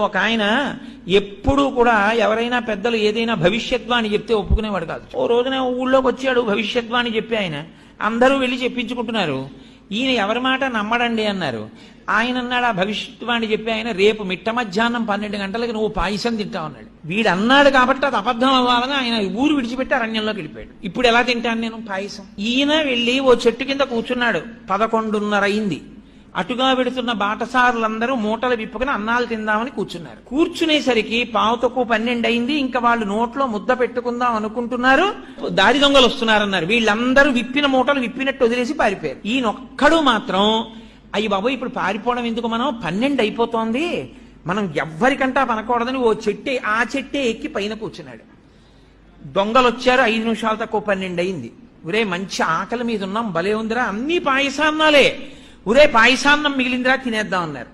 ఒక ఆయన ఎప్పుడూ కూడా ఎవరైనా పెద్దలు ఏదైనా భవిష్యద్వాణి చెప్తే ఒప్పుకునేవాడు కాదు. ఓ రోజున ఊళ్ళోకి వచ్చాడు భవిష్యద్వాణి చెప్పి ఆయన. అందరూ వెళ్ళి చెప్పించుకుంటున్నారు. ఈయన ఎవరి మాట నమ్మడండి అన్నారు. ఆయన అన్నాడు, ఆ భవిష్యద్వాణి చెప్పి ఆయన, రేపు మిట్ట మధ్యాహ్నం 12 గంటలకి నువ్వు పాయసం తింటావు అన్నాడు. వీడు అన్నాడు కాబట్టి అది అబద్ధం అవ్వాలని ఆయన ఊరు విడిచిపెట్టి అరణ్యంలోకి వెళ్ళిపోయాడు. ఇప్పుడు ఎలా తింటాను నేను పాయసం? ఈయన వెళ్ళి ఓ చెట్టు కింద కూర్చున్నాడు. 11:30 అయింది. అటుగా వెడుతున్న బాటసారులందరూ మూటలు విప్పుకుని అన్నాలు తిందామని కూర్చున్నారు. కూర్చునేసరికి 11:12 అయింది. ఇంకా వాళ్ళు నోట్లో ముద్ద పెట్టుకుందాం అనుకుంటున్నారు. దారి దొంగలు వస్తున్నారన్నారు. వీళ్ళందరూ విప్పిన మూటలు విప్పినట్టు వదిలేసి పారిపోయారు. ఈయనొక్కడు మాత్రం, అయ్యి బాబు ఇప్పుడు పారిపోవడం ఎందుకు, మనం 12 అయిపోతోంది, మనం ఎవ్వరికంటా పనకూడదని ఓ చెట్టే, ఆ చెట్టే ఎక్కి పైన కూర్చున్నాడు. దొంగలు వచ్చారు. 5 నిమిషాలు తక్కువ 12 అయింది. ఒరే మంచి ఆకలి మీద ఉన్నాం, భలే ఉందిరా, అన్ని పాయసాన్నాలే, ఒరే పాయసాన్నం మిగిలిందిరా తినేద్దాం అన్నారు.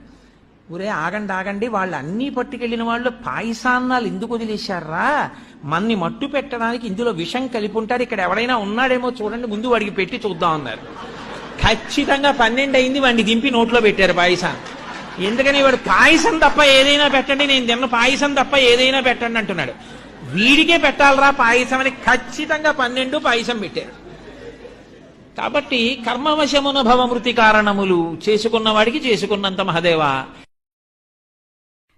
ఒరే ఆగండి ఆగండి, వాళ్ళు అన్నీ పట్టుకెళ్ళిన వాళ్ళు పాయసాన్నాలు ఎందుకు వదిలేశారా? మన్ని మట్టు పెట్టడానికి ఇందులో విషం కలిపి ఉంటారు, ఇక్కడ ఎవడైనా ఉన్నాడేమో చూడండి, ముందు వాడికి పెట్టి చూద్దాం అన్నారు. ఖచ్చితంగా 12 అయింది. వాడిని దింపి నోట్లో పెట్టారు పాయసాన్ని. ఎందుకని వాడు పాయసం తప్ప ఏదైనా పెట్టండి, నేను తిన్న పాయసం తప్ప ఏదైనా పెట్టండి అంటున్నాడు. వీడికే పెట్టాలరా పాయసం అని ఖచ్చితంగా 12 పాయసం పెట్టారు. కాబట్టి కర్మవశమున భవమృతి కారణములు, చేసుకున్న వాడికి చేసుకున్నంత మహదేవా.